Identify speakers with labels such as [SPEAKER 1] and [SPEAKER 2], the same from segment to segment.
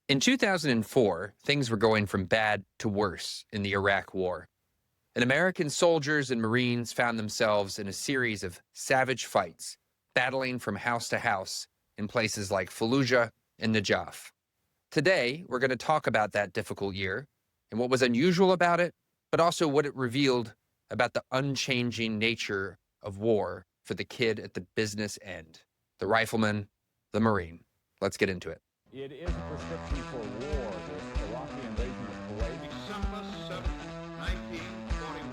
[SPEAKER 1] In 2004, things were going from bad to worse in the Iraq War, and American soldiers and Marines found themselves in a series of savage fights, battling from house to house in places like Fallujah and Najaf. Today, we're going to talk about that difficult year and what was unusual about it, but also what it revealed about the unchanging nature of war for the kid at the business end, the rifleman, the Marine. Let's get into it.
[SPEAKER 2] It is a prescription for war, this Iraqi invasion of Kuwait.
[SPEAKER 3] December 7, 1941,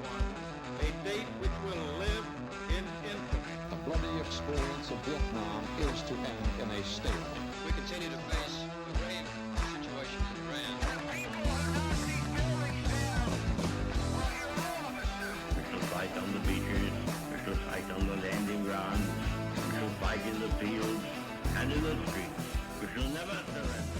[SPEAKER 3] a date which will live in infamy.
[SPEAKER 4] The bloody experience of Vietnam is to end in a stalemate.
[SPEAKER 5] We continue to face a grave situation in Iran.
[SPEAKER 6] We shall fight on the beaches, we shall fight on the landing grounds, we shall fight in the fields and in the streets. We shall never surrender.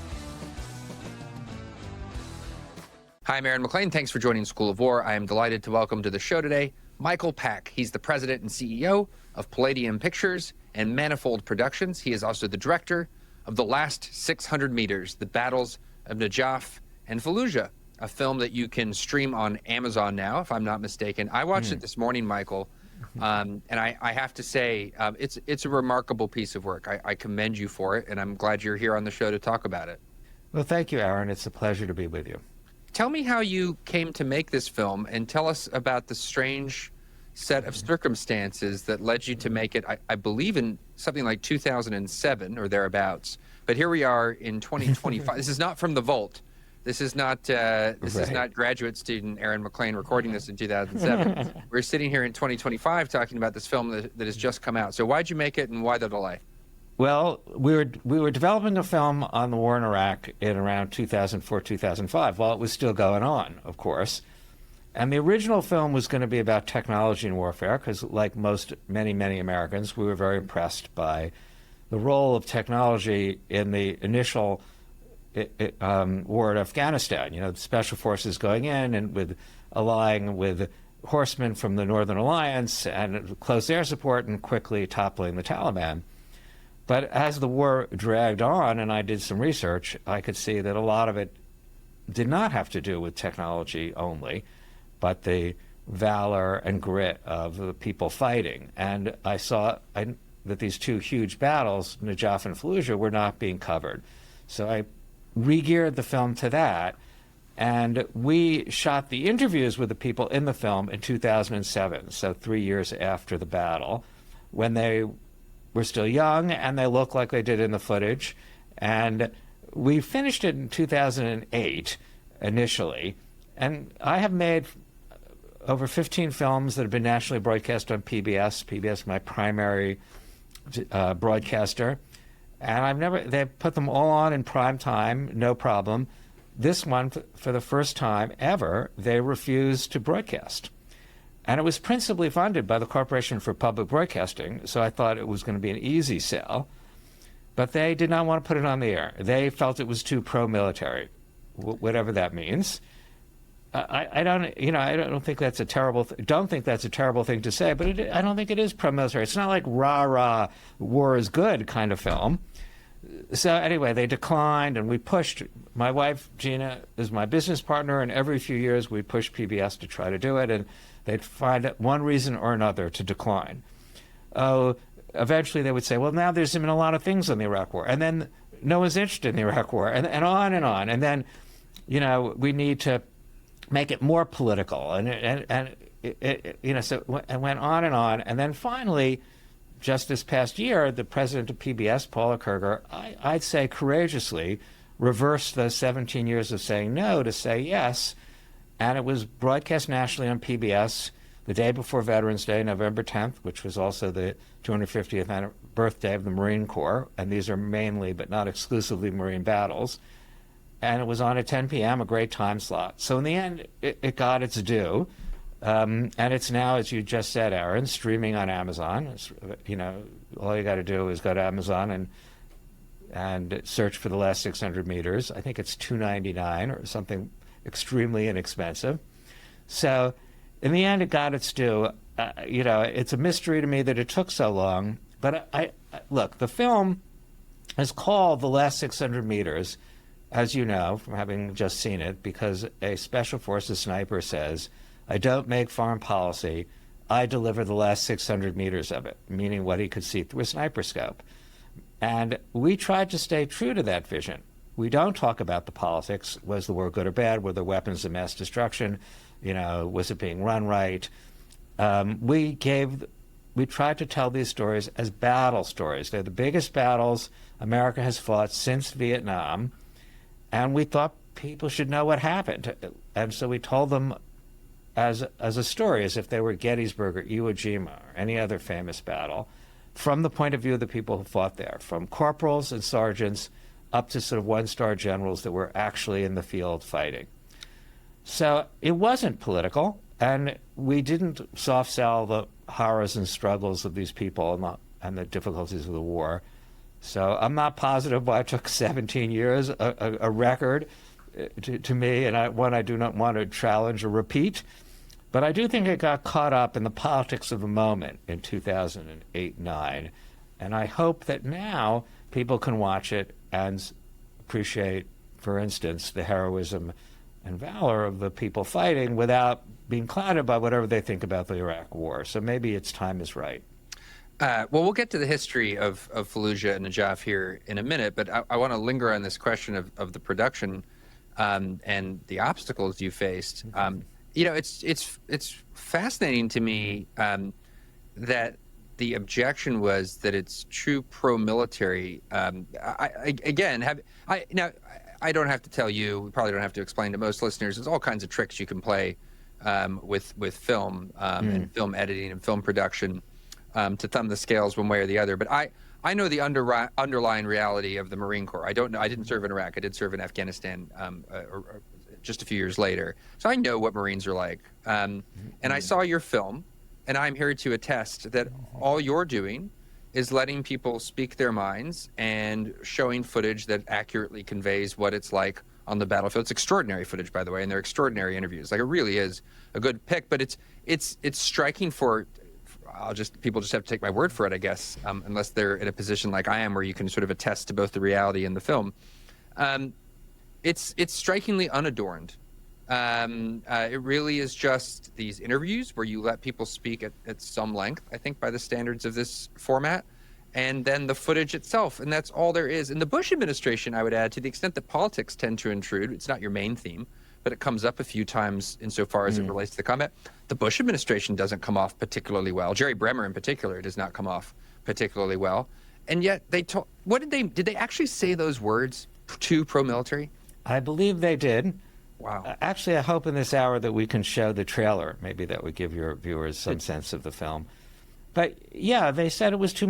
[SPEAKER 1] Hi, I'm Aaron McLean. Thanks for joining School of War. I am delighted to welcome to the show today Michael Pack. He's the president and CEO of Palladium Pictures and Manifold Productions. He is also the director of The Last 600 Meters, The Battles of Najaf and Fallujah, a film that you can stream on Amazon now, if I'm not mistaken. I watched it this morning, Michael, and I have to say, it's a remarkable piece of work. I commend you for it, and I'm glad you're here on the show to talk about it.
[SPEAKER 7] Well, thank you, Aaron. It's a pleasure to be with you.
[SPEAKER 1] Tell me how you came to make this film, and tell us about the strange set of circumstances that led you to make it, I believe, in something like 2007 or thereabouts. But here we are in 2025. This is not from the vault. This is not is not graduate student Aaron McLean recording this in 2007. We're sitting here in 2025 talking about this film that has just come out. So why'd you make it, and why the delay?
[SPEAKER 7] Well, we were developing a film on the war in Iraq in around 2004, 2005, while it was still going on, of course. And the original film was going to be about technology and warfare, because like many Americans, we were very impressed by the role of technology in the initial war in Afghanistan. You know, the special forces going in and with allying with horsemen from the Northern Alliance and close air support and quickly toppling the Taliban. But as the war dragged on, and I did some research, I could see that a lot of it did not have to do with technology only, but the valor and grit of the people fighting. And I saw that these two huge battles, Najaf and Fallujah, were not being covered. So I re-geared the film to that, and we shot the interviews with the people in the film in 2007, so 3 years after the battle, when they were still young and they looked like they did in the footage. And we finished it in 2008 initially, and I have made over 15 films that have been nationally broadcast on PBS. PBS, my primary broadcaster. And they put them all on in prime time, no problem. This one, for the first time ever, they refused to broadcast. And it was principally funded by the Corporation for Public Broadcasting, so I thought it was going to be an easy sell. But they did not want to put it on the air. They felt it was too pro-military, whatever that means. I don't think that's a terrible. Don't think that's a terrible thing to say, but I don't think it is pro-military. It's not like rah, war is good kind of film. So anyway, they declined, and we pushed. My wife Gina is my business partner, and every few years we push PBS to try to do it, and they'd find one reason or another to decline. Eventually they would say, well, now there's been a lot of things in the Iraq War, and then no one's interested in the Iraq War, and on and on, and then, we need to make it more political, so it went on, and then finally, just this past year, the president of PBS, Paula Kerger, I'd say courageously reversed the 17 years of saying no to say yes, and it was broadcast nationally on PBS the day before Veterans Day, November 10th, which was also the 250th birthday of the Marine Corps, and these are mainly, but not exclusively, Marine battles. And it was on at 10 p.m., a great time slot. So in the end, it got its due. And it's now, as you just said, Aaron, streaming on Amazon. It's, all you got to do is go to Amazon and search for The Last 600 Meters. I think it's $2.99 or something extremely inexpensive. So in the end, it got its due. It's a mystery to me that it took so long. But look, the film is called The Last 600 Meters. as you know from having just seen it, because a Special Forces sniper says, "I don't make foreign policy, I deliver the last 600 meters of it," meaning what he could see through a sniper scope. And we tried to stay true to that vision. We don't talk about the politics. Was the war good or bad? Were there weapons of mass destruction? Was it being run right? We tried to tell these stories as battle stories. They're the biggest battles America has fought since Vietnam, and we thought people should know what happened. And so we told them as a story, as if they were Gettysburg or Iwo Jima or any other famous battle, from the point of view of the people who fought there, from corporals and sergeants up to sort of one-star generals that were actually in the field fighting. So it wasn't political, and we didn't soft sell the horrors and struggles of these people and the difficulties of the war. So I'm not positive why it took 17 years, a record to me, and one I do not want to challenge or repeat. But I do think it got caught up in the politics of the moment in 2008-9, and I hope that now people can watch it and appreciate, for instance, the heroism and valor of the people fighting without being clouded by whatever they think about the Iraq War. So maybe its time is right.
[SPEAKER 1] Well, we'll get to the history of Fallujah and Najaf here in a minute, but I want to linger on this question of the production and the obstacles you faced. It's fascinating to me that the objection was that it's true pro-military. I don't have to tell you, we probably don't have to explain to most listeners, there's all kinds of tricks you can play with film and film editing and film production to thumb the scales one way or the other. But I know the underlying reality of the Marine Corps. I don't know. I didn't serve in Iraq. I did serve in Afghanistan or just a few years later. So I know what Marines are like. And I saw your film, and I'm here to attest that all you're doing is letting people speak their minds and showing footage that accurately conveys what it's like on the battlefield. It's extraordinary footage, by the way, and they're extraordinary interviews. Like, it really is a good pick, but it's striking for people just have to take my word for it, I guess, unless they're in a position like I am where you can sort of attest to both the reality and the film. It's strikingly unadorned. It really is just these interviews where you let people speak at some length, I think, by the standards of this format, and then the footage itself, and that's all there is. In the Bush administration, I would add, to the extent that politics tend to intrude, it's not your main theme, but it comes up a few times insofar as it relates to the combat. The Bush administration doesn't come off particularly well. Jerry Bremer, in particular, does not come off particularly well. And yet did they actually say those words, too pro-military?
[SPEAKER 7] I believe they did.
[SPEAKER 1] Wow.
[SPEAKER 7] Actually, I hope in this hour that we can show the trailer. Maybe that would give your viewers some sense of the film. But yeah, they said it was too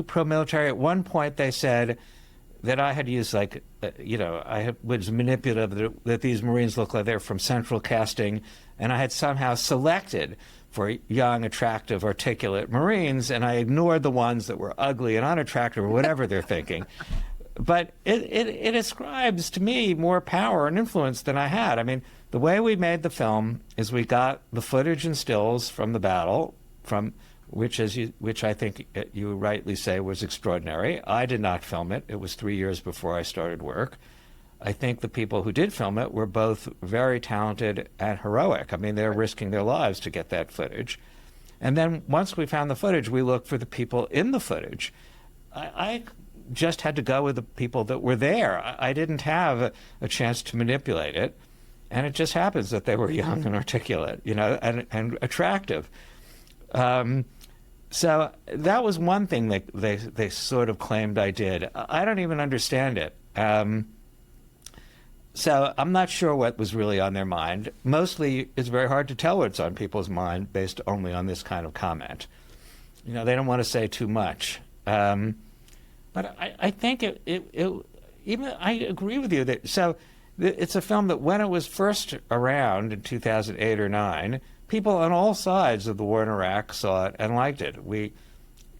[SPEAKER 7] pro-military. At one point, they said that I had used was manipulative, that these Marines look like they're from Central Casting, and I had somehow selected for young, attractive, articulate Marines, and I ignored the ones that were ugly and unattractive or whatever they're thinking. But it ascribes to me more power and influence than I had. I mean, the way we made the film is we got the footage and stills from the battle, which I think you rightly say was extraordinary. I did not film it. It was 3 years before I started work. I think the people who did film it were both very talented and heroic. I mean, they're risking their lives to get that footage. And then once we found the footage, we looked for the people in the footage. I just had to go with the people that were there. I didn't have a chance to manipulate it. And it just happens that they were young and articulate, and attractive. So that was one thing that they sort of claimed I did. I don't even understand it. So I'm not sure what was really on their mind. Mostly, it's very hard to tell what's on people's mind based only on this kind of comment. They don't want to say too much. But I think even I agree with you that it's a film that when it was first around in 2008 or 9, people on all sides of the war in Iraq saw it and liked it.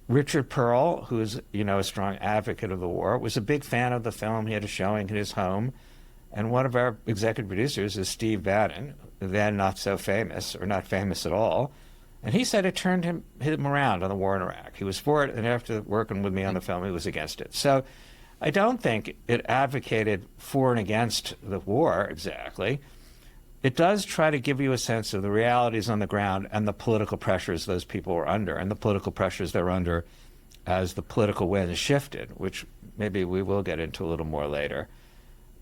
[SPEAKER 7] Richard Pearl, who's a strong advocate of the war, was a big fan of the film. He had a showing in his home, and one of our executive producers is Steve Bannon, then not so famous or not famous at all. And he said it turned him around on the war in Iraq. He was for it, and after working with me on the film, he was against it. So I don't think it advocated for and against the war exactly. It does try to give you a sense of the realities on the ground and the political pressures those people were under, and the political pressures they're under as the political wind shifted, which maybe we will get into a little more later.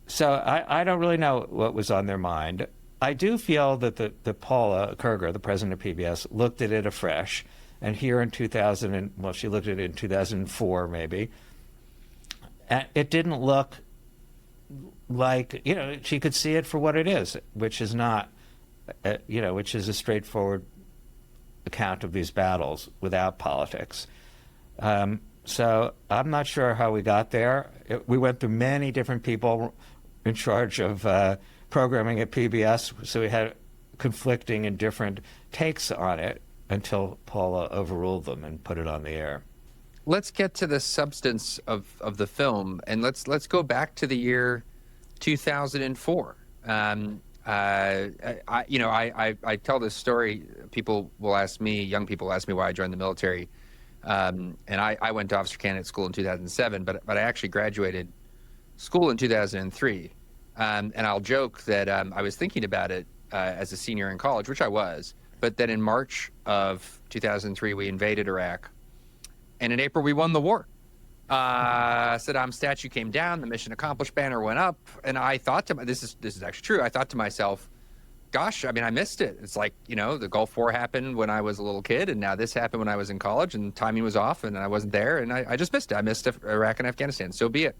[SPEAKER 7] So I don't really know what was on their mind. I do feel that the Paula Kerger, the president of PBS, looked at it afresh, and here in 2000, she looked at it in 2004 maybe, and it didn't look like, she could see it for what it is, which is not, which is a straightforward account of these battles without politics. So I'm not sure how we got there. We went through many different people in charge of programming at PBS, so we had conflicting and different takes on it until Paula overruled them and put it on the air.
[SPEAKER 1] Let's get to the substance of the film, and let's go back to the year 2004. I tell this story. People will ask me, young people ask me why I joined the military, and I went to officer candidate school in 2007, but I actually graduated school in 2003. And I'll joke that I was thinking about it as a senior in college, which I was, but then in March of 2003 we invaded Iraq, and in April we won the war. Saddam's statue came down, the mission accomplished banner went up, and I thought to this is actually true. I thought to myself, gosh, I mean, I missed it. It's like, the Gulf War happened when I was a little kid, and now this happened when I was in college, and timing was off, and I wasn't there, and I just missed it. I missed Iraq and Afghanistan. So be it.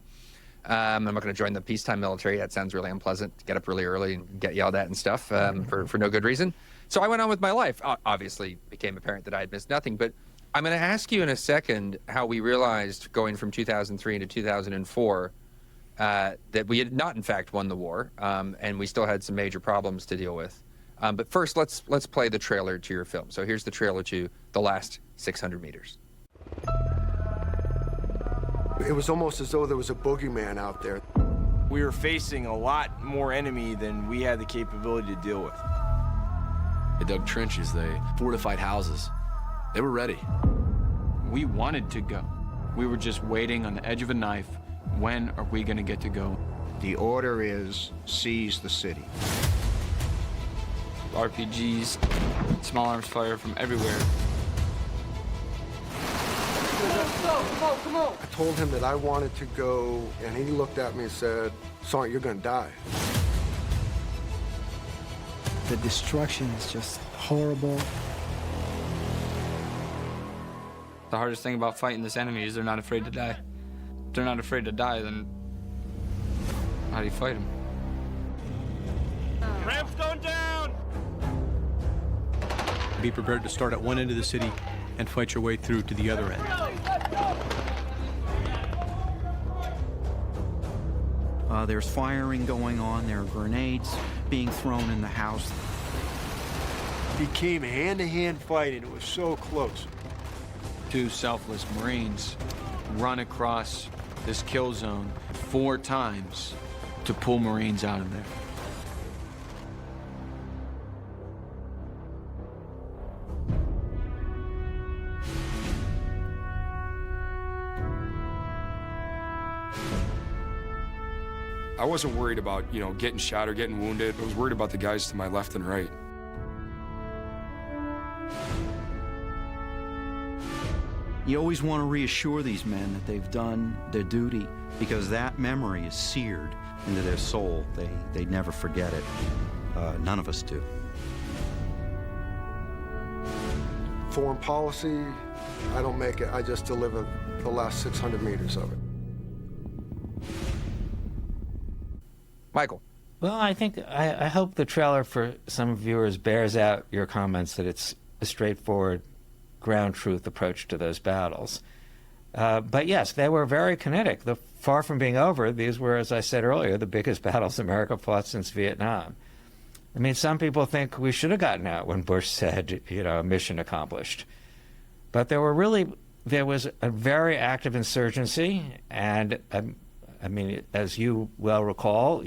[SPEAKER 1] I'm not going to join the peacetime military. That sounds really unpleasant, to get up really early and get yelled at and stuff for no good reason. So I went on with my life. Obviously, it became apparent that I had missed nothing, but I'm going to ask you in a second how we realized going from 2003 into 2004 that we had not, in fact, won the war, and we still had some major problems to deal with. But first, let's play the trailer to your film. So here's the trailer to The Last 600 Meters.
[SPEAKER 8] It was almost as though there was a boogeyman out there.
[SPEAKER 9] We were facing a lot more enemy than we had the capability to deal with.
[SPEAKER 10] They dug trenches, they fortified houses. They were ready.
[SPEAKER 11] We wanted to go. We were just waiting on the edge of a knife. When are we going to get to go?
[SPEAKER 12] The order is seize the city.
[SPEAKER 11] RPGs, small arms fire from everywhere.
[SPEAKER 8] Come on. I told him that I wanted to go, and he looked at me and said, "Sergeant, you're going to die."
[SPEAKER 13] The destruction is just horrible.
[SPEAKER 11] The hardest thing about fighting this enemy is they're not afraid to die. If they're not afraid to die, then how do you fight them?
[SPEAKER 9] Ramps going down!
[SPEAKER 14] Be prepared to start at one end of the city and fight your way through to the other end.
[SPEAKER 15] There's firing going on. There are grenades being thrown in the house.
[SPEAKER 9] It became hand-to-hand fighting. It was so close.
[SPEAKER 11] Two selfless Marines run across this kill zone 4 times to pull Marines out of there.
[SPEAKER 10] I wasn't worried about, getting shot or getting wounded. I was worried about the guys to my left and right.
[SPEAKER 15] You always want to reassure these men that they've done their duty, because that memory is seared into their soul. They never forget it. None of us do.
[SPEAKER 8] Foreign policy, I don't make it. I just deliver the last 600 meters of it.
[SPEAKER 1] Michael.
[SPEAKER 7] Well, I hope the trailer for some viewers bears out your comments that it's a straightforward ground truth approach to those battles. But yes, they were very kinetic. Far from being over, these were, as I said earlier, the biggest battles America fought since Vietnam. I mean, some people think we should have gotten out when Bush said, mission accomplished. But there was a very active insurgency, and as you well recall,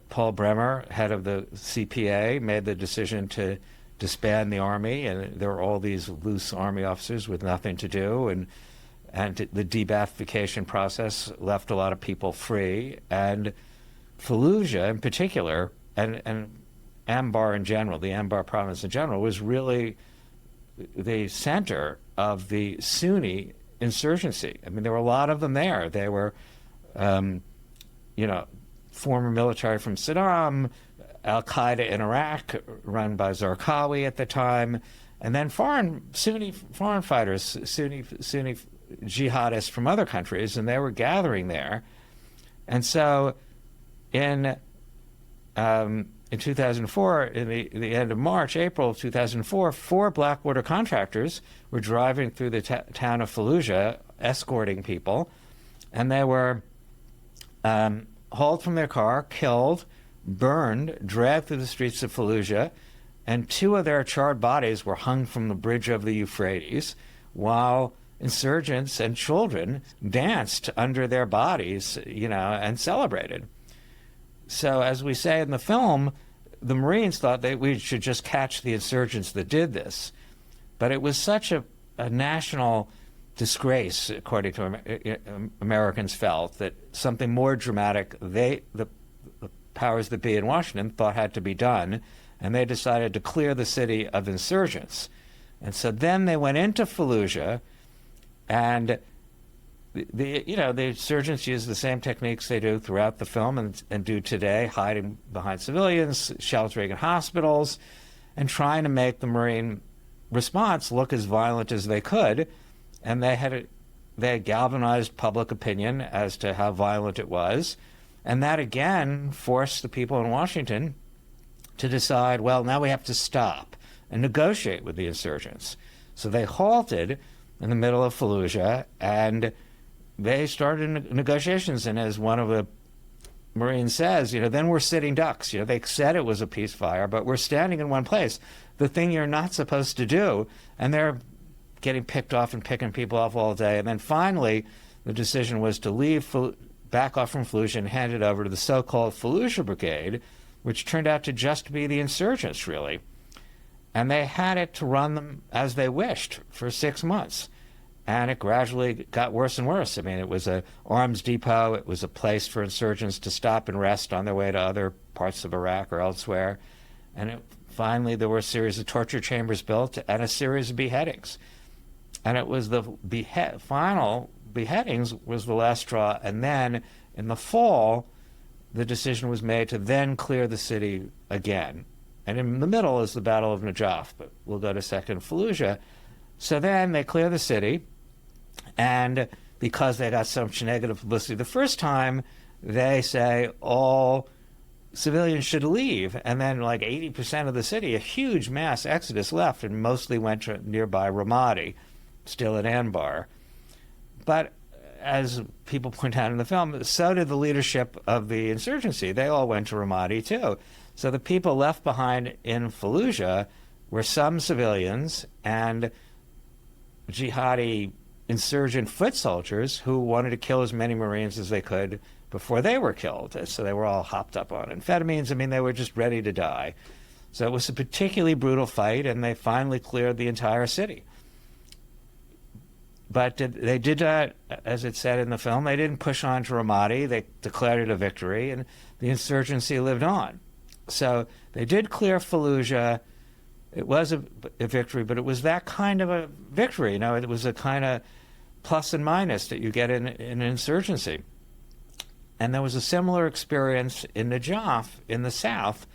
[SPEAKER 7] Paul Bremer, head of the CPA, made the decision to disband the army, and there were all these loose army officers with nothing to do, and and the de-Baathification process left a lot of people free. And Fallujah in particular, and Anbar in general, the Anbar province in general, was really the center of the Sunni insurgency. I mean, there were a lot of them there. They were, former military from Saddam, Al-Qaeda in Iraq, run by Zarqawi at the time, and then Sunni foreign fighters, Sunni jihadists from other countries, and they were gathering there. And so in 2004, in the end of March, April of 2004, 4 Blackwater contractors were driving through the town of Fallujah, escorting people, and they were hauled from their car, killed, burned, dragged through the streets of Fallujah, and 2 of their charred bodies were hung from the bridge of the Euphrates, while insurgents and children danced under their bodies, and celebrated. So, as we say in the film, the Marines thought that we should just catch the insurgents that did this. But it was such a national disgrace, according to Americans felt, that something more dramatic, the powers that be in Washington thought had to be done, and they decided to clear the city of insurgents. And so then they went into Fallujah, and the insurgents used the same techniques they do throughout the film and do today, hiding behind civilians, sheltering in hospitals, and trying to make the Marine response look as violent as they could. And they had galvanized public opinion as to how violent it was. And that again forced the people in Washington to decide, well, now we have to stop and negotiate with the insurgents. So they halted in the middle of Fallujah, and they started negotiations. And as one of the Marines says, then we're sitting ducks. They said it was a ceasefire, but we're standing in one place, the thing you're not supposed to do. And they're getting picked off and picking people off all day. And then finally, the decision was to back off from Fallujah and hand it over to the so-called Fallujah Brigade, which turned out to just be the insurgents, really. And they had it to run them as they wished for 6 months. And it gradually got worse and worse. I mean, it was an arms depot. It was a place for insurgents to stop and rest on their way to other parts of Iraq or elsewhere. And finally, there were a series of torture chambers built and a series of beheadings. And it was the final beheadings was the last straw. And then in the fall, the decision was made to then clear the city again. And in the middle is the Battle of Najaf, but we'll go to second Fallujah. So then they clear the city, and because they got so much negative publicity the first time, they say all civilians should leave. And then like 80% of the city, a huge mass exodus left, and mostly went to nearby Ramadi, still in Anbar. But as people point out in the film, so did the leadership of the insurgency. They all went to Ramadi too. So the people left behind in Fallujah were some civilians and jihadi insurgent foot soldiers who wanted to kill as many Marines as they could before they were killed. So they were all hopped up on amphetamines. I mean, they were just ready to die. So it was a particularly brutal fight, and they finally cleared the entire city. But they did that, as it said in the film, they didn't push on to Ramadi. They declared it a victory, and the insurgency lived on. So they did clear Fallujah. It was a victory, but it was that kind of a victory. It was a kind of plus and minus that you get in an insurgency. And there was a similar experience in Najaf in the south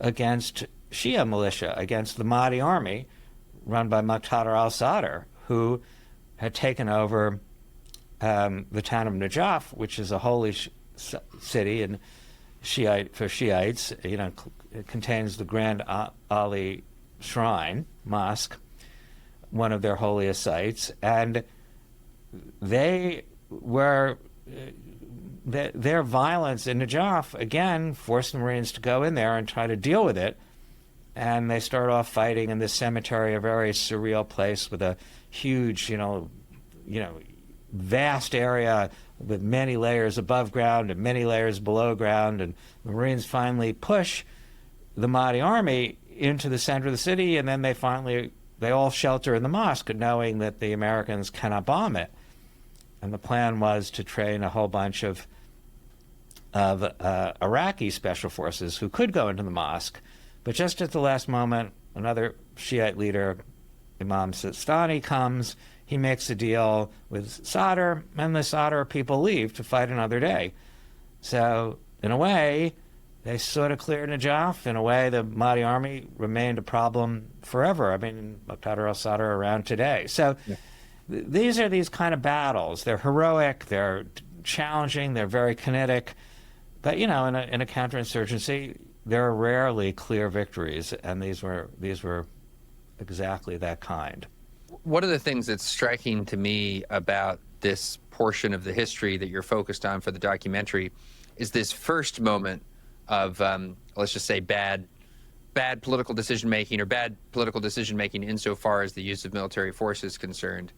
[SPEAKER 7] against Shia militia, against the Mahdi army run by Muqtada al-Sadr, who had taken over the town of Najaf, which is a holy city and for Shiites. It contains the Grand Ali Shrine Mosque, one of their holiest sites, and they were their violence in Najaf again forced the Marines to go in there and try to deal with it. And they start off fighting in this cemetery, a very surreal place with a huge, vast area with many layers above ground and many layers below ground. And the Marines finally push the Mahdi army into the center of the city, and then they all shelter in the mosque, knowing that the Americans cannot bomb it. And the plan was to train a whole bunch of Iraqi special forces who could go into the mosque. But just at the last moment, another Shiite leader, Imam Sistani, comes. He makes a deal with Sadr, and the Sadr people leave to fight another day. So, in a way, they sort of cleared Najaf. In a way, the Mahdi army remained a problem forever. I mean, Muqtada al-Sadr around today. So, these are these kind of battles. They're heroic, they're challenging, they're very kinetic. But, you know, in a counterinsurgency, there are rarely clear victories, and these were exactly that kind.
[SPEAKER 1] One of the things that's striking to me about this portion of the history that you're focused on for the documentary is this first moment of, let's just say, bad political decision-making, or bad political decision-making insofar as the use of military force is concerned,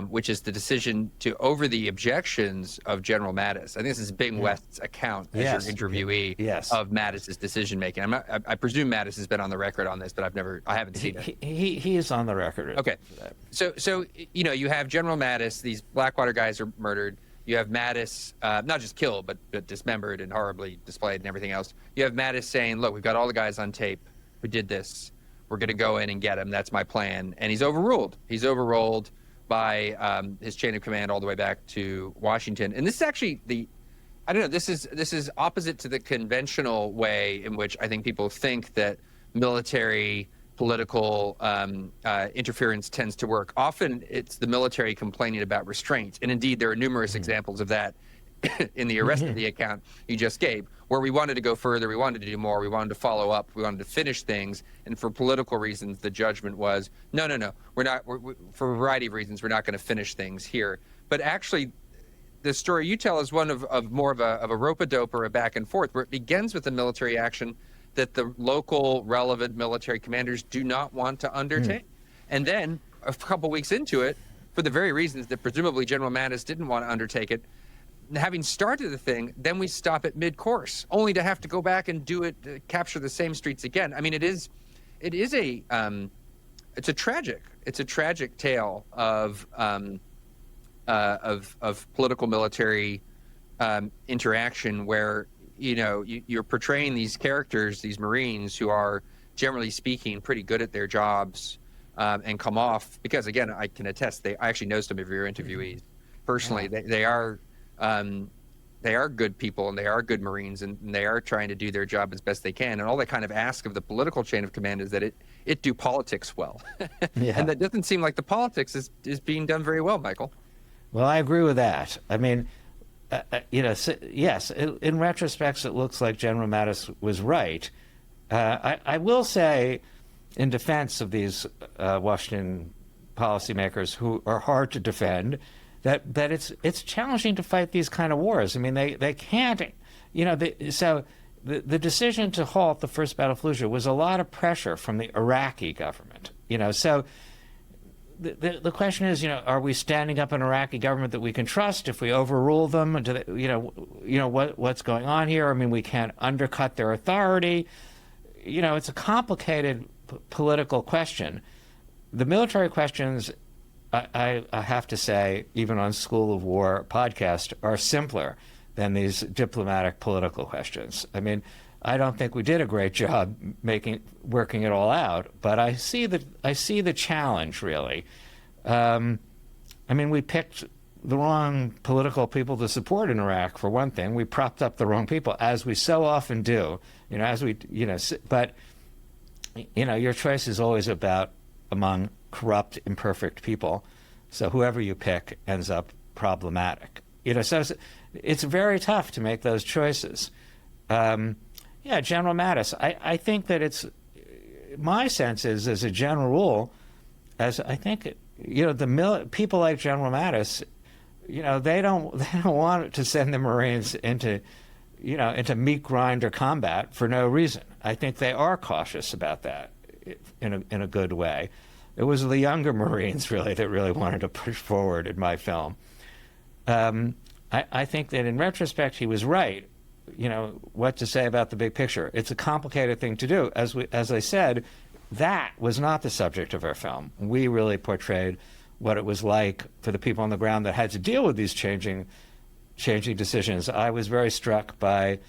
[SPEAKER 1] which is the decision to, over the objections of General Mattis. I think this is Bing West's account as your interviewee of Mattis's decision-making. I presume Mattis has been on the record on this, but I haven't seen it.
[SPEAKER 7] He is on the record.
[SPEAKER 1] Okay. So you know, you have General Mattis, these Blackwater guys are murdered. You have Mattis, not just killed, but dismembered and horribly displayed and everything else. You have Mattis saying, look, we've got all the guys on tape who did this. We're going to go in and get them. That's my plan. And he's overruled. He's overruled by his chain of command all the way back to Washington. And this is actually this is opposite to the conventional way in which I think people think that military political interference tends to work. Often it's the military complaining about restraint. And indeed, there are numerous examples of that in the rest of the account you just gave, where we wanted to go further, we wanted to do more, we wanted to follow up, we wanted to finish things, and for political reasons, the judgment was, no, we're not, for a variety of reasons, we're not going to finish things here. But actually, the story you tell is one of more of a rope-a-dope or a back and forth, where it begins with a military action that the local relevant military commanders do not want to undertake. And then, a couple weeks into it, for the very reasons that presumably General Mattis didn't want to undertake it, having started the thing, then we stop at mid-course, only to have to go back and do it, capture the same streets again. I mean, it's a tragic tale of political military interaction, where, you know, you're portraying these characters, these Marines, who are generally speaking pretty good at their jobs, and come off, because again, I can attest, I actually know some of your interviewees personally. They are good people, and they are good Marines, and they are trying to do their job as best they can. And all they kind of ask of the political chain of command is that it do politics well. And that doesn't seem like the politics is being done very well, Michael.
[SPEAKER 7] Well, I agree with that. I mean, you know, yes, in retrospect, it looks like General Mattis was right. I will say, in defense of these Washington policymakers who are hard to defend, that it's challenging to fight these kind of wars. I mean, they can't, you know, so the decision to halt the first Battle of Fallujah was a lot of pressure from the Iraqi government, you know. So the question is, you know, are we standing up an Iraqi government that we can trust if we overrule them? Do they, you know what's going on here? I mean, we can't undercut their authority. You know, it's a complicated political question. The military questions, I have to say, even on School of War podcast, are simpler than these diplomatic political questions. I mean, I don't think we did a great job working it all out, but I see the challenge, really. I mean, we picked the wrong political people to support in Iraq, for one thing. We propped up the wrong people, as we so often do. You know, but you know, your choice is always about among corrupt, imperfect people. So whoever you pick ends up problematic. You know, so it's very tough to make those choices. Yeah, General Mattis. I think that it's, my sense is, as a general rule, as I think, you know, people like General Mattis, you know, they don't want to send the Marines into meat grinder combat for no reason. I think they are cautious about that in a good way. It was the younger Marines, really, that really wanted to push forward in my film. I think that in retrospect, he was right. You know, what to say about the big picture. It's a complicated thing to do. As I said, that was not the subject of our film. We really portrayed what it was like for the people on the ground that had to deal with these changing decisions. I was very struck by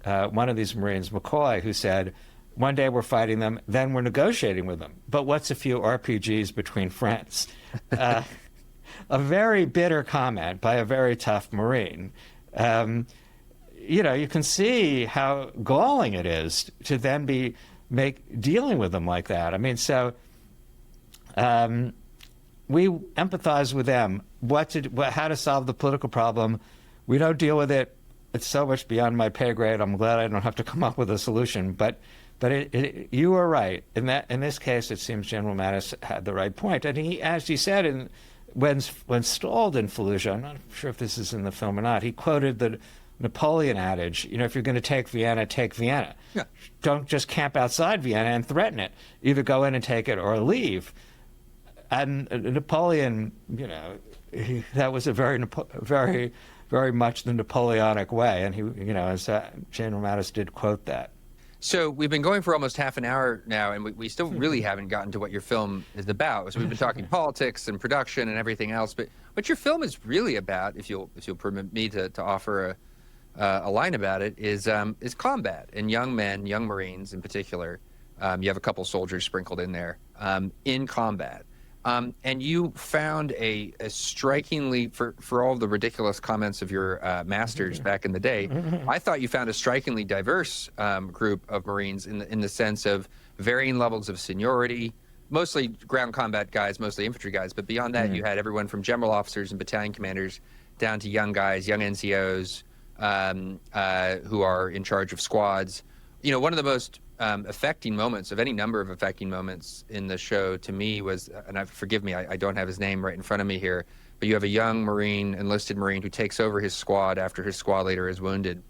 [SPEAKER 7] one of these Marines, McCoy, who said, one day we're fighting them, then we're negotiating with them. But what's a few RPGs between friends? A very bitter comment by a very tough Marine. You can see how galling it is to then be dealing with them like that. I mean, so we empathize with them. How to solve the political problem. We don't deal with it. It's so much beyond my pay grade. I'm glad I don't have to come up with a solution. But you are right. In this case, it seems General Mattis had the right point. And he, as he said, when stalled in Fallujah, I'm not sure if this is in the film or not, he quoted the Napoleon adage, if you're going to take Vienna, take Vienna. Yeah. Don't just camp outside Vienna and threaten it. Either go in and take it or leave. And Napoleon, that was a very, very much the Napoleonic way. And he, as General Mattis did quote that.
[SPEAKER 1] So we've been going for almost half an hour now, and we still really haven't gotten to what your film is about. So we've been talking politics and production and everything else, but what your film is really about, if you'll permit me to offer a line about it, is combat and young men, young Marines in particular. You have a couple soldiers sprinkled in there in combat. And you found a strikingly, for all of the ridiculous comments of your masters back in the day, I thought you found a strikingly diverse group of Marines in the sense of varying levels of seniority, mostly ground combat guys, mostly infantry guys, but beyond that you had everyone from general officers and battalion commanders down to young guys, young NCOs who are in charge of squads. One of the most affecting moments of any number of affecting moments in the show to me was, and forgive me, I don't have his name right in front of me here, but you have a young Marine, enlisted Marine, who takes over his squad after his squad leader is wounded.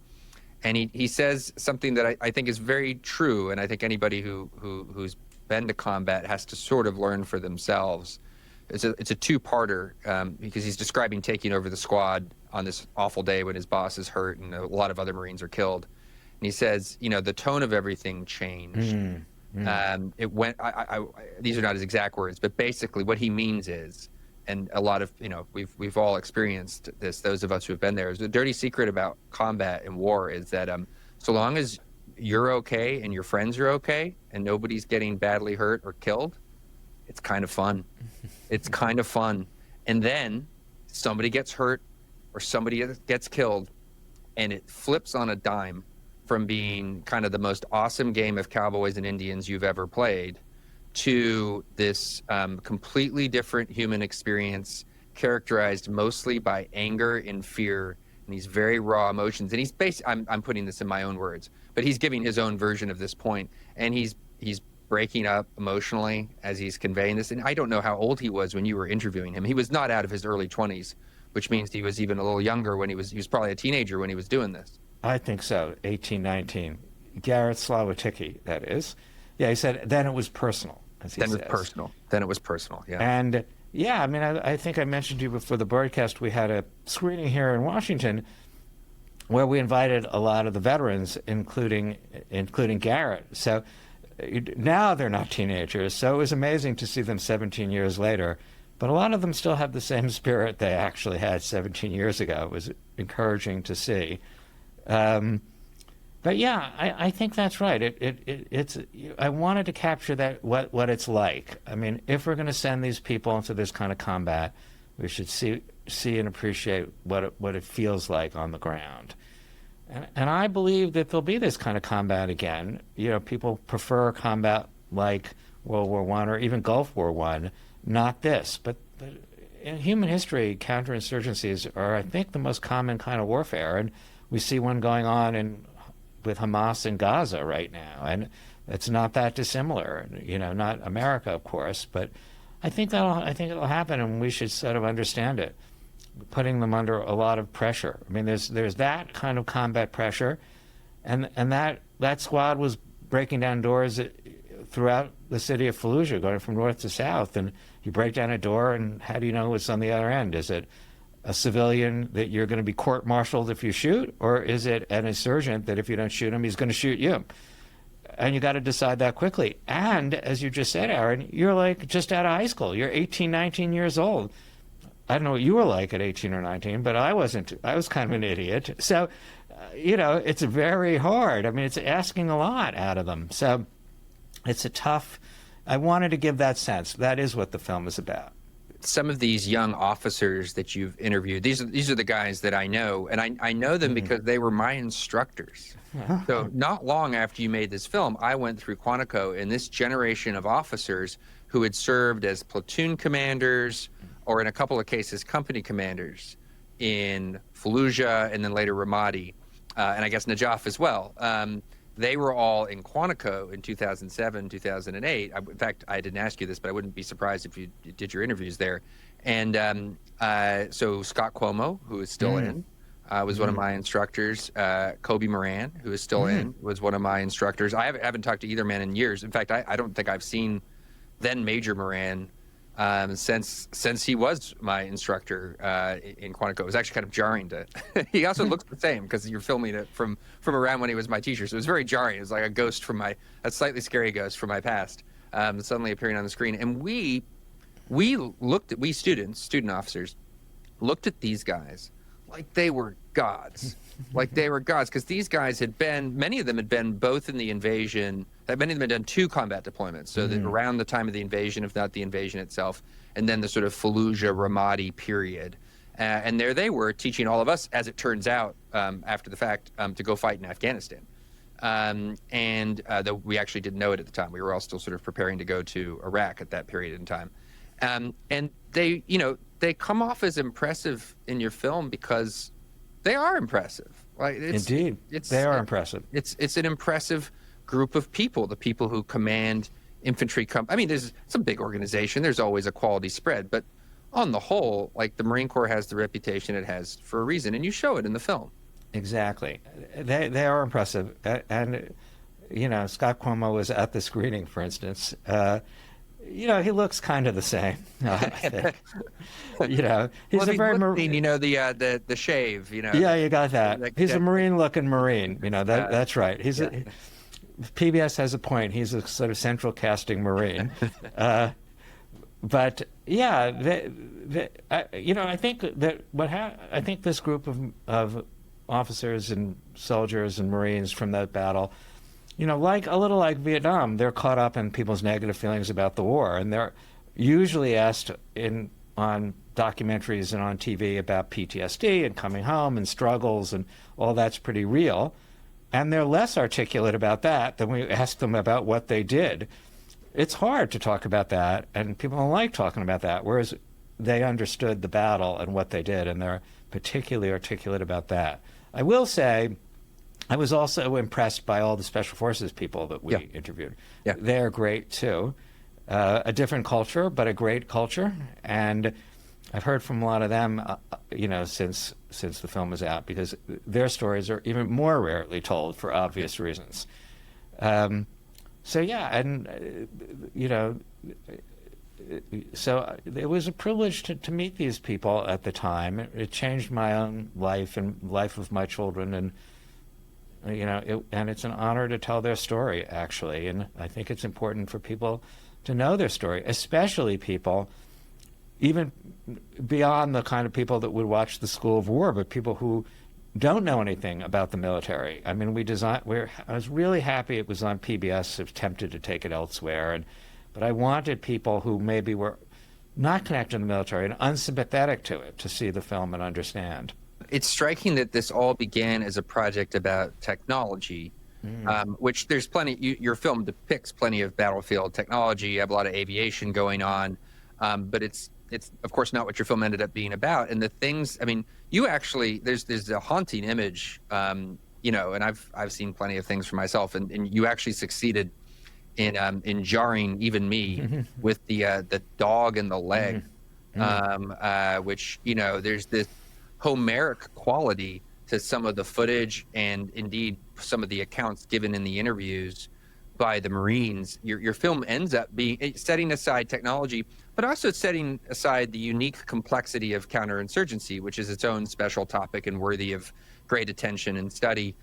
[SPEAKER 1] And he says something that I think is very true, and I think anybody who's been to combat has to sort of learn for themselves. It's a two-parter because he's describing taking over the squad on this awful day when his boss is hurt and a lot of other Marines are killed. And he says, the tone of everything changed. It went, these are not his exact words, but basically what he means is, and a lot of, we've all experienced this, those of us who have been there, is the dirty secret about combat and war is that so long as you're okay and your friends are okay and nobody's getting badly hurt or killed, it's kind of fun. It's kind of fun. And then somebody gets hurt or somebody gets killed and it flips on a dime from being kind of the most awesome game of cowboys and Indians you've ever played to this completely different human experience characterized mostly by anger and fear and these very raw emotions. And he's I'm putting this in my own words, but he's giving his own version of this point, and he's breaking up emotionally as he's conveying this. And I don't know how old he was when you were interviewing him. He was not out of his early 20s, which means he was even a little younger when he was probably a teenager when he was doing this.
[SPEAKER 7] I think so, 18, 19. Garrett Slawiecki, that is. Yeah, he said, then it was personal, as he says.
[SPEAKER 1] Then it was personal, yeah.
[SPEAKER 7] And, yeah, I mean, I think I mentioned to you before the broadcast, we had a screening here in Washington where we invited a lot of the veterans, including Garrett. So now they're not teenagers, so it was amazing to see them 17 years later. But a lot of them still have the same spirit they actually had 17 years ago. It was encouraging to see. But yeah, I think that's right. It's I wanted to capture that what it's like. I mean, if we're going to send these people into this kind of combat, we should see and appreciate what it feels like on the ground. And I believe that there'll be this kind of combat again. People prefer combat like World War I or even Gulf War I, not this. But in human history, counterinsurgencies are, I think, the most common kind of warfare. And we see one going on with Hamas in Gaza right now, and it's not that dissimilar. Not America, of course, but I think it'll happen, and we should sort of understand it, putting them under a lot of pressure. I mean, there's that kind of combat pressure, and that squad was breaking down doors throughout the city of Fallujah, going from north to south, and you break down a door, and how do you know what's on the other end? Is it a civilian that you're going to be court-martialed if you shoot, or is it an insurgent that if you don't shoot him, he's going to shoot you? and you got to decide that quickly. And as you just said, Aaron, you're like just out of high school. You're 18, 19 years old. I don't know what you were like at 18 or 19, but I wasn't. I was kind of an idiot. So, it's very hard. I mean, it's asking a lot out of them. So it's a tough, I wanted to give that sense. That is what the film is about.
[SPEAKER 1] Some of these young officers that you've interviewed, these are the guys that I know, and I know them because they were my instructors. So not long after you made this film, I went through Quantico, and this generation of officers who had served as platoon commanders, or in a couple of cases, company commanders in Fallujah and then later Ramadi, and I guess Najaf as well. They were all in Quantico in 2007, 2008. In fact, I didn't ask you this, but I wouldn't be surprised if you did your interviews there. And so Scott Cuomo, who is still in, was one of my instructors. Kobe Moran, who is still in, was one of my instructors. I haven't talked to either man in years. In fact, I don't think I've seen then Major Moran since he was my instructor in Quantico. It was actually kind of jarring to. He also looks the same because you're filming it from around when he was my teacher. So it was very jarring. It was like a ghost from a slightly scary ghost from my past, suddenly appearing on the screen. And we student officers, looked at these guys like they were gods, because these guys many of them had been both in the invasion. Many of them had done 2 combat deployments, so that around the time of the invasion, if not the invasion itself, and then the sort of Fallujah, Ramadi period. And there they were teaching all of us, as it turns out, after the fact, to go fight in Afghanistan. Though we actually didn't know it at the time. We were all still sort of preparing to go to Iraq at that period in time. And they come off as impressive in your film because they are impressive. Like
[SPEAKER 7] Indeed, they are impressive.
[SPEAKER 1] It's an impressive group of people, the people who command infantry. I mean, there's some big organization. There's always a quality spread, but on the whole, like the Marine Corps has the reputation it has for a reason, and you show it in the film.
[SPEAKER 7] Exactly. They are impressive. And, Scott Cuomo was at the screening, for instance. He looks kind of the same, I think. He's a very
[SPEAKER 1] Marine. The shave.
[SPEAKER 7] Yeah, you got that. He's a Marine-looking Marine. That's right. PBS has a point. He's a sort of central casting Marine. But yeah, I think that I think this group of officers and soldiers and Marines from that battle, like a little like Vietnam, they're caught up in people's negative feelings about the war, and they're usually asked on documentaries and on TV about PTSD and coming home and struggles, and all that's pretty real. And they're less articulate about that than we ask them about what they did. It's hard to talk about that, and people don't like talking about that, whereas they understood the battle and what they did, and they're particularly articulate about that. I will say, I was also impressed by all the Special Forces people that we interviewed. Yeah. They're great, too. A different culture, but a great culture. And I've heard from a lot of them, since the film is out, because their stories are even more rarely told for obvious reasons. So it was a privilege to meet these people at the time. It changed my own life and life of my children, and and it's an honor to tell their story, actually. And I think it's important for people to know their story, especially people even beyond the kind of people that would watch the School of War, but people who don't know anything about the military. I mean, I was really happy it was on PBS. I was tempted to take it elsewhere, but I wanted people who maybe were not connected to the military and unsympathetic to it to see the film and understand.
[SPEAKER 1] It's striking that this all began as a project about technology, which there's plenty. Your film depicts plenty of battlefield technology. You have a lot of aviation going on, but it's of course not what your film ended up being about. And the things, I mean, you actually there's a haunting image, and I've seen plenty of things for myself, and you actually succeeded in jarring even me with the dog and the leg, which there's this Homeric quality to some of the footage and indeed some of the accounts given in the interviews by the Marines. Your film ends up setting aside technology, but also setting aside the unique complexity of counterinsurgency, which is its own special topic and worthy of great attention and study.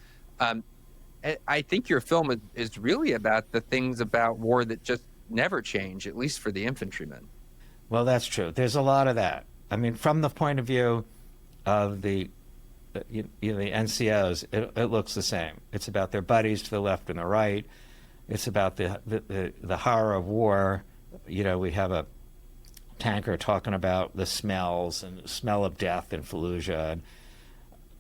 [SPEAKER 1] I think your film is really about the things about war that just never change, at least for the infantrymen.
[SPEAKER 7] Well, that's true. There's a lot of that. I mean, from the point of view of the NCOs, it looks the same. It's about their buddies to the left and the right. It's about the horror of war. You know, we have a tanker talking about the smells and the smell of death in Fallujah. And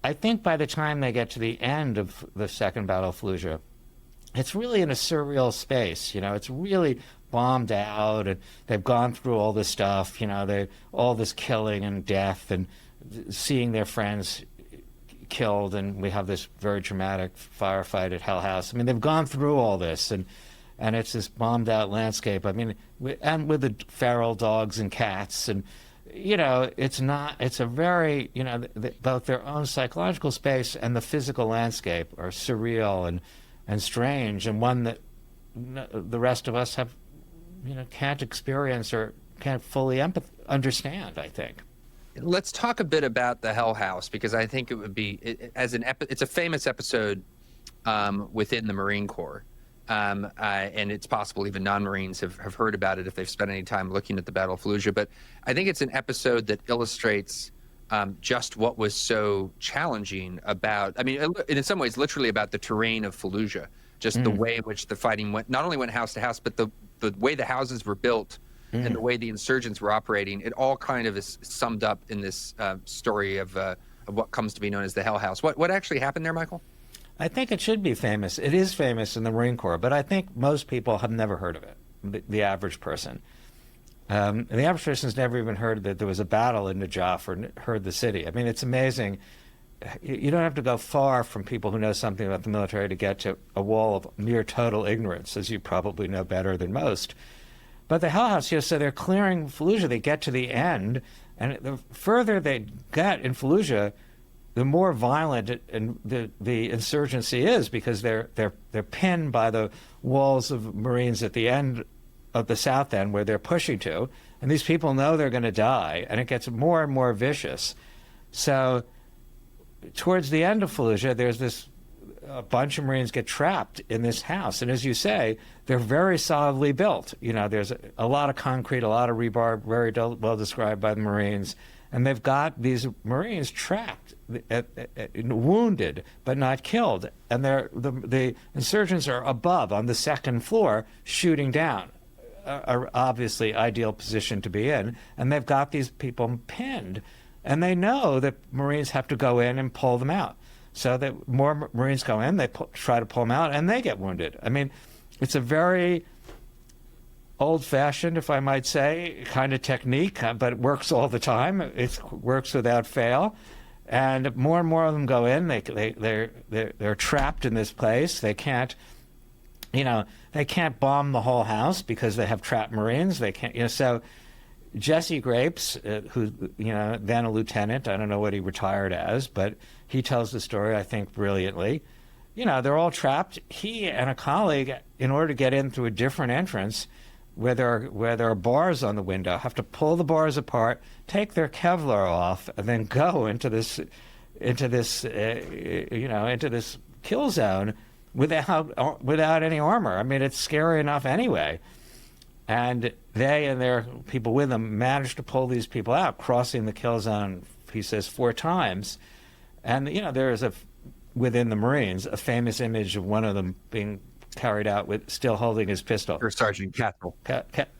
[SPEAKER 7] I think by the time they get to the end of the Second Battle of Fallujah, it's really in a surreal space. You know, it's really bombed out, and they've gone through all this stuff. You know, all this killing and death, and seeing their friends killed, and we have this very dramatic firefight at Hell House. I mean, they've gone through all this, and it's this bombed out landscape. I mean, and with the feral dogs and cats, and you know, it's a very, you know, both their own psychological space and the physical landscape are surreal and strange, and one that the rest of us have, you know, can't experience or can't fully understand, I think.
[SPEAKER 1] Let's talk a bit about the Hell House, because I think it would be, it's a famous episode within the Marine Corps. And it's possible even non-Marines have heard about it if they've spent any time looking at the Battle of Fallujah. But I think it's an episode that illustrates just what was so challenging about, I mean, in some ways, literally about the terrain of Fallujah, just the way in which the fighting not only went house to house, but the way the houses were built and the way the insurgents were operating. It all kind of is summed up in this story of what comes to be known as the Hell House. What actually happened there, Michael?
[SPEAKER 7] I think it should be famous. It is famous in the Marine Corps, but I think most people have never heard of it, the average person. The average person's never even heard that there was a battle in Najaf or heard the city. I mean, it's amazing. You don't have to go far from people who know something about the military to get to a wall of near total ignorance, as you probably know better than most. But the Hell House, you know, so they're clearing Fallujah. They get to the end, and the further they get in Fallujah, the more violent the insurgency is, because they're pinned by the walls of Marines at the end of the south end where they're pushing to, and these people know they're going to die, and it gets more and more vicious. So towards the end of Fallujah, there's a bunch of Marines get trapped in this house, and as you say, they're very solidly built. You know, there's a lot of concrete, a lot of rebar, very well described by the Marines. And they've got these Marines trapped, wounded, but not killed. And the insurgents are above on the second floor shooting down, obviously ideal position to be in. And they've got these people pinned. And they know that Marines have to go in and pull them out. So that more Marines go in, they try to pull them out, and they get wounded. I mean, it's a very old-fashioned, if I might say, kind of technique, but it works all the time. It works without fail, and more of them go in. They're trapped in this place. They can't, you know, they can't bomb the whole house because they have trapped Marines. They can't, you know. So Jesse Grapes, who, you know, then a lieutenant, I don't know what he retired as, but he tells the story, I think, brilliantly. You know, they're all trapped. He and a colleague, in order to get in through a different entrance, where there are bars on the window, have to pull the bars apart, take their Kevlar off, and then go into this kill zone without any armor. I mean, it's scary enough anyway. And they and their people with them managed to pull these people out, crossing the kill zone, he says, 4 times. And, you know, there is within the Marines, a famous image of one of them being carried out with still holding his pistol.
[SPEAKER 1] Or Sergeant Castle.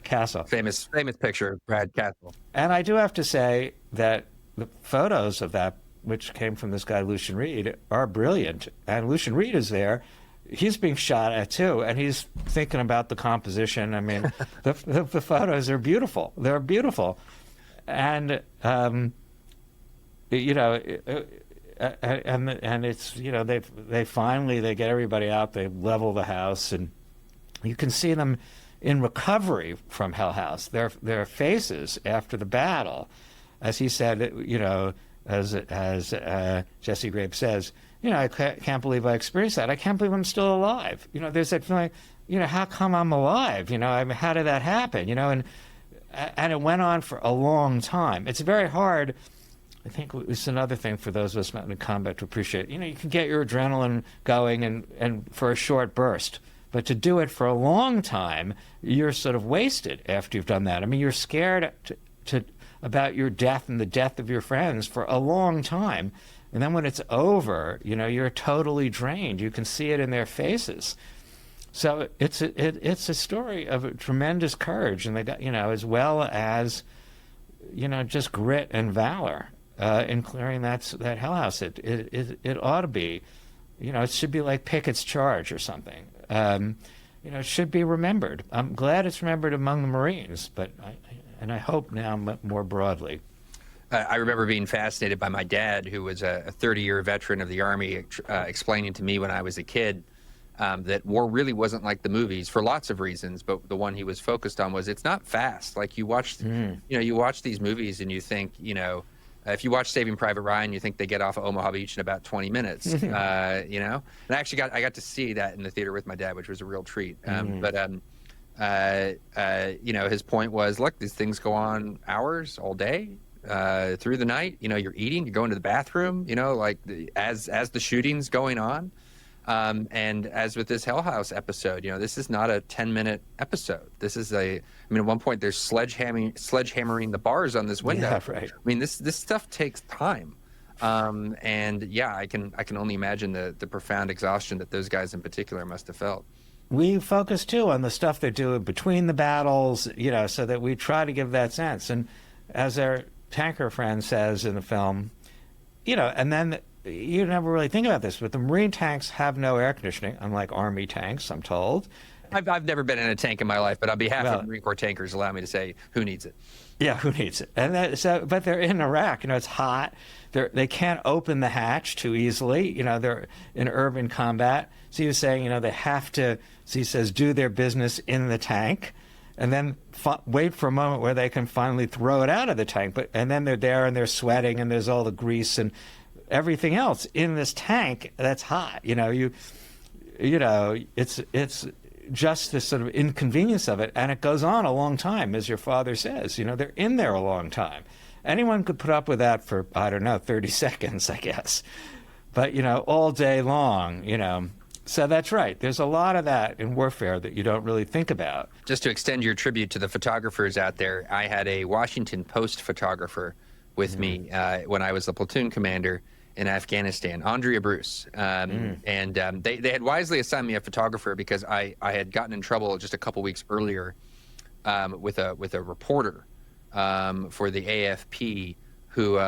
[SPEAKER 7] Castle.
[SPEAKER 1] Famous picture of Brad Castle.
[SPEAKER 7] And I do have to say that the photos of that, which came from this guy Lucian Reed, are brilliant. And Lucian Reed is there. He's being shot at too, and he's thinking about the composition. I mean, the photos are beautiful. They're beautiful, and you know, and it's, you know, they finally get everybody out. They level the house, and you can see them in recovery from Hell House. Their faces after the battle, as he said, you know, as Jesse Grape says. You know, I can't believe I experienced that. I can't believe I'm still alive. You know, there's that feeling, you know, how come I'm alive? You know, I mean, how did that happen? You know, and it went on for a long time. It's very hard I think it's another thing for those of us not in combat to appreciate. You know, you can get your adrenaline going and for a short burst, but to do it for a long time, you're sort of wasted after you've done that. I mean, you're scared about your death and the death of your friends for a long time. And then when it's over, you know, you're totally drained. You can see it in their faces. So it's a story of tremendous courage, and they got, you know, as well as, you know, just grit and valor in clearing that hell house. It ought to be, you know, it should be like Pickett's Charge or something. You know, it should be remembered. I'm glad it's remembered among the Marines, but I hope now more broadly.
[SPEAKER 1] I remember being fascinated by my dad, who was a 30-year veteran of the Army, explaining to me when I was a kid that war really wasn't like the movies for lots of reasons, but the one he was focused on was it's not fast. Like you watch, you know, you watch these movies and you think, you know, if you watch Saving Private Ryan, you think they get off of Omaha Beach in about 20 minutes, you know? And I got to see that in the theater with my dad, which was a real treat. But you know, his point was, look, these things go on hours, all day, through the night. You know, you're eating, you're going to the bathroom, you know, like as the shooting's going on. And as with this Hell House episode, you know, this is not a 10-minute episode. This is I mean, at one point there's sledgehammering the bars on this window.
[SPEAKER 7] Yeah, right.
[SPEAKER 1] I mean, this stuff takes time. And yeah, I can only imagine the profound exhaustion that those guys in particular must have felt.
[SPEAKER 7] We focus too on the stuff they're doing between the battles, you know, so that we try to give that sense. And as our tanker friend says in the film, you know, and then you never really think about this, but the Marine tanks have no air conditioning, unlike Army tanks, I'm told.
[SPEAKER 1] I've never been in a tank in my life, but on behalf of Marine Corps tankers, allow me to say, who needs it?
[SPEAKER 7] Yeah, who needs it? And but they're in Iraq. You know, it's hot. They can't open the hatch too easily. You know, they're in urban combat. So he was saying, you know, they have to. So he says, do their business in the tank, and then wait for a moment where they can finally throw it out of the tank. And then they're there and they're sweating and there's all the grease and everything else in this tank that's hot. You know, you know, it's just this sort of inconvenience of it, and it goes on a long time, as your father says. You know, they're in there a long time. Anyone could put up with that for, I don't know, 30 seconds, I guess. But, you know, all day long, you know. So that's right. There's a lot of that in warfare that you don't really think about.
[SPEAKER 1] Just to extend your tribute to the photographers out there, I had a Washington Post photographer with me when I was the platoon commander in Afghanistan, Andrea Bruce. And they had wisely assigned me a photographer because I had gotten in trouble just a couple weeks earlier with a reporter for the AFP who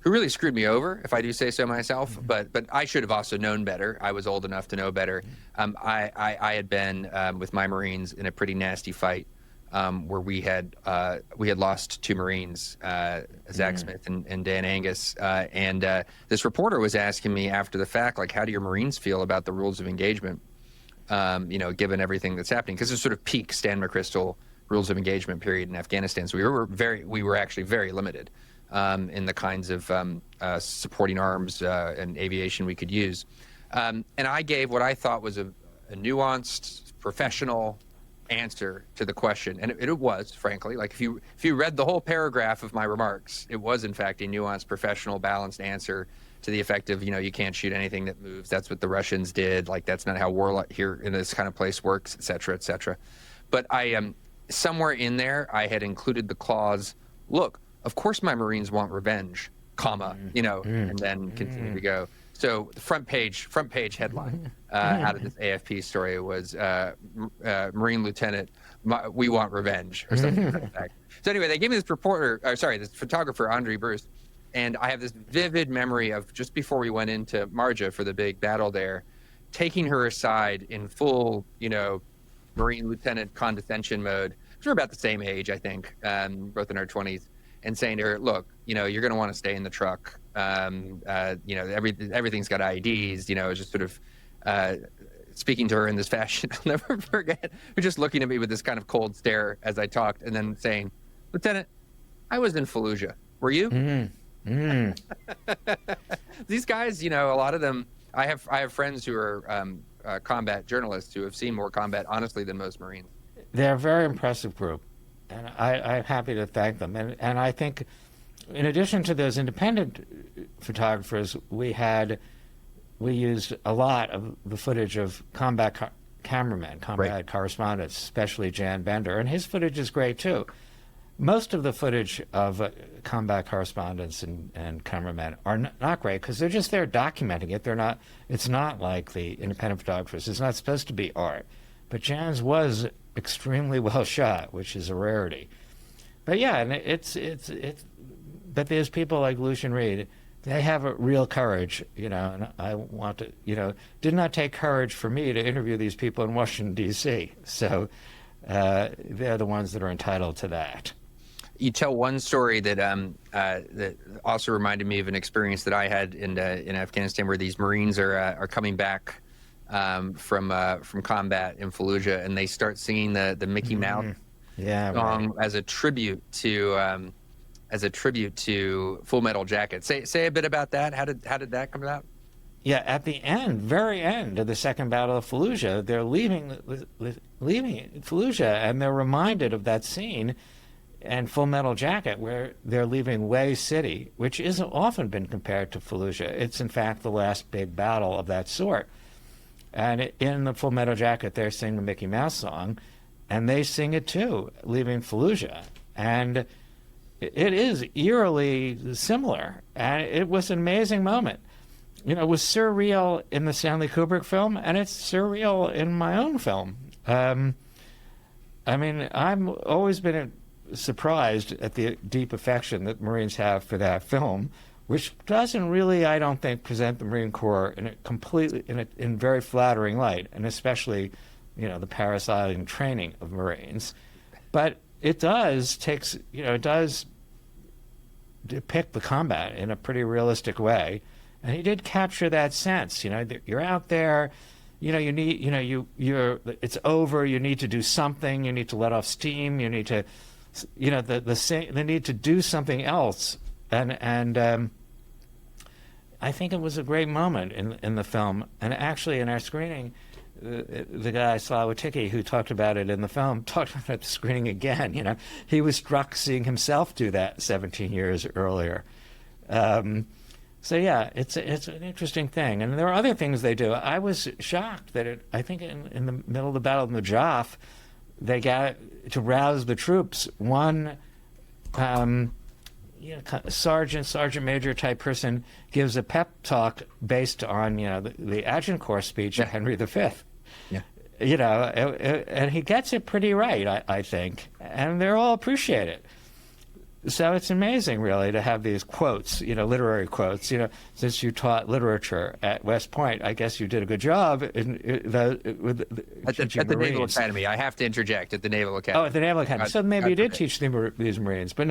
[SPEAKER 1] really screwed me over, if I do say so myself. But I should have also known better. I was old enough to know better. I had been with my Marines in a pretty nasty fight where we had lost 2 Marines, Zach Smith and Dan Angus. And this reporter was asking me after the fact, like, how do your Marines feel about the rules of engagement, you know, given everything that's happening? Because it's sort of peak Stan McChrystal rules of engagement period in Afghanistan. So we were actually very limited in the kinds of supporting arms and aviation we could use. And I gave what I thought was a nuanced, professional answer to the question, and it was, frankly, like if you read the whole paragraph of my remarks, it was in fact a nuanced, professional, balanced answer to the effect of, you know, you can't shoot anything that moves. That's what the Russians did. Like, that's not how war here in this kind of place works, et cetera, et cetera. But I somewhere in there, I had included the clause, look, of course my Marines want revenge, comma, you know, and then continue to go. So the front page headline out of this AFP story was Marine Lieutenant, we want revenge, or something like that. So anyway, they gave me this photographer, Andre Bruce, and I have this vivid memory of just before we went into Marja for the big battle there, taking her aside in full, you know, Marine Lieutenant condescension mode. We're about the same age, I think, both in our 20s, and saying to her, look, you know, you're going to want to stay in the truck. You know, everything's got IDs, you know, just sort of speaking to her in this fashion. I'll never forget her just looking at me with this kind of cold stare as I talked, and then saying, Lieutenant, I was in Fallujah. Were you? These guys, you know, a lot of them, I have friends who are combat journalists who have seen more combat, honestly, than most Marines.
[SPEAKER 7] They're a very impressive group, and I'm happy to thank them. And I think in addition to those independent photographers, we used a lot of the footage of combat cameramen, combat correspondents, especially Jan Bender, and his footage is great too. Most of the footage of combat correspondents and cameramen are not great because they're just there documenting it. It's not like the independent photographers. It's not supposed to be art. But Jan's was extremely well shot, which is a rarity. But yeah, and but there's people like Lucian Reed. They have a real courage, and I want to, did not take courage for me to interview these people in Washington, D.C. So they're the ones that are entitled to that.
[SPEAKER 1] You tell one story that that also reminded me of an experience that I had in Afghanistan, where these Marines are coming back from combat in Fallujah, and they start singing the Mickey Mouse song as a tribute to Full Metal Jacket. Say a bit about that. How did that come about?
[SPEAKER 7] Yeah, at the very end of the Second Battle of Fallujah, they're leaving Fallujah, and they're reminded of that scene in Full Metal Jacket where they're leaving Way City, which isn't often been compared to Fallujah. It's in fact the last big battle of that sort. And in the Full Metal Jacket, they're singing the Mickey Mouse song, and they sing it too, leaving Fallujah. And it is eerily similar, and it was an amazing moment. It was surreal in the Stanley Kubrick film, and it's surreal in my own film. I've always been surprised at the deep affection that Marines have for that film, which doesn't really, I don't think, present the Marine Corps in very flattering light, and especially, the parasailing training of Marines. But it does depict the combat in a pretty realistic way, and he did capture that sense. You're out there, it's over. You need to do something. You need to let off steam. You need to, they need to do something else. And I think it was a great moment in the film. And actually, in our screening, the guy Slawatiki, who talked about it in the film, talked about it at the screening again. He was struck seeing himself do that 17 years earlier. So yeah, it's an interesting thing, and there are other things they do. I was shocked that I think in the middle of the Battle of Najaf, they got to rouse the troops. One sergeant major type person gives a pep talk based on the Agincourt speech of Henry V. Yeah. And he gets it pretty right, I think, and they're all appreciate it. So it's amazing, really, to have these quotes, literary quotes. Since you taught literature at West Point, I guess you did a good job at the
[SPEAKER 1] Naval Academy. I have to interject, at the Naval Academy.
[SPEAKER 7] Oh, at the Naval Academy. So maybe you did teach these Marines, but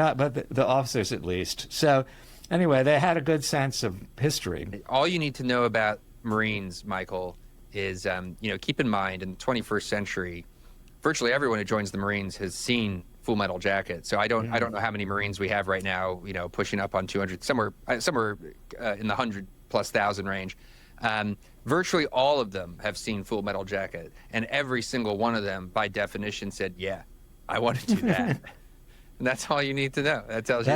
[SPEAKER 7] the officers at least. So anyway, they had a good sense of history.
[SPEAKER 1] All you need to know about Marines, Michael, is keep in mind in the 21st century, virtually everyone who joins the Marines has seen Full Metal Jacket. So I don't know how many Marines we have right now, pushing up on 200, somewhere in the 100,000+ range. Virtually all of them have seen Full Metal Jacket, and every single one of them, by definition, said, "Yeah, I want to do that." And that's all you need to know. That tells you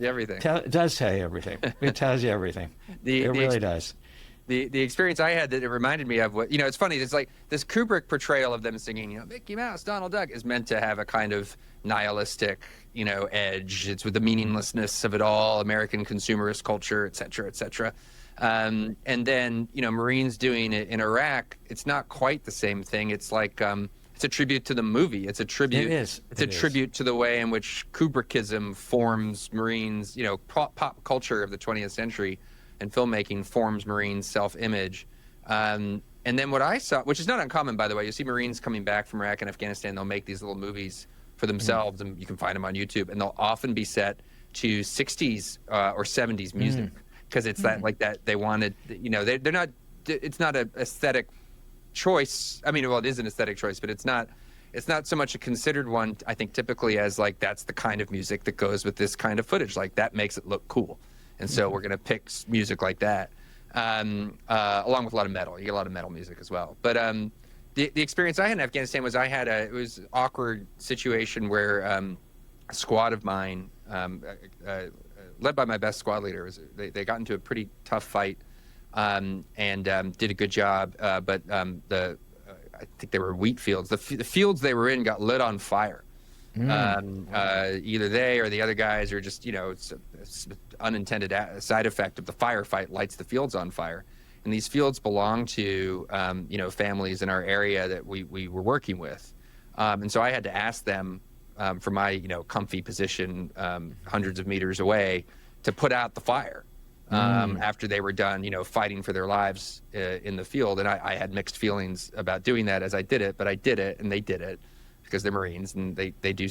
[SPEAKER 1] everything.
[SPEAKER 7] It does tell you everything. It tells you everything. It really does.
[SPEAKER 1] The experience I had that it reminded me of it's funny. It's like this Kubrick portrayal of them singing, Mickey Mouse, Donald Duck, is meant to have a kind of nihilistic, edge. It's with the meaninglessness of it all, American consumerist culture, et cetera, et cetera. And then, Marines doing it in Iraq, it's not quite the same thing. It's like, it's a tribute to the movie. It's a tribute. It's a tribute to the way in which Kubrickism forms Marines, pop culture of the 20th century. And filmmaking forms Marines' self-image. And then what I saw, which is not uncommon, by the way, you see Marines coming back from Iraq and Afghanistan, they'll make these little movies for themselves, and you can find them on YouTube, and they'll often be set to 60s or 70s music, because it's that they wanted, they're not, it's not an aesthetic choice. I mean, well, it is an aesthetic choice, but it's not so much a considered one, I think, typically, as that's the kind of music that goes with this kind of footage. That makes it look cool. And so we're going to pick music like that, along with a lot of metal. You get a lot of metal music as well. But the experience I had in Afghanistan was it was an awkward situation where a squad of mine, led by my best squad leader. They got into a pretty tough fight and did a good job. But I think they were wheat fields. The fields they were in got lit on fire. Either they or the other guys are just, it's an unintended side effect of the firefight lights the fields on fire. And these fields belong to, families in our area that we were working with. And so I had to ask them from my, comfy position hundreds of meters away to put out the fire after they were done, fighting for their lives in the field. And I had mixed feelings about doing that as I did it, but I did it and they did it because they're Marines and they do,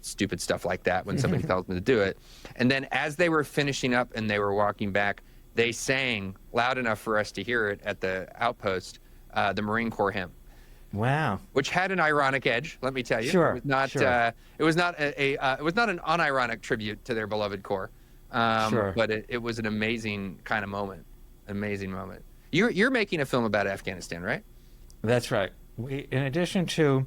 [SPEAKER 1] stupid stuff like that when somebody tells them to do it. And then as they were finishing up and they were walking back, they sang loud enough for us to hear it at the outpost, the Marine Corps hymn.
[SPEAKER 7] Wow.
[SPEAKER 1] Which had an ironic edge, let me tell you.
[SPEAKER 7] Sure.
[SPEAKER 1] It was not.
[SPEAKER 7] Sure.
[SPEAKER 1] It was not it was not an unironic tribute to their beloved Corps.
[SPEAKER 7] Sure.
[SPEAKER 1] But it was an amazing kind of moment. Amazing moment. You're making a film about Afghanistan, right?
[SPEAKER 7] That's right. In addition to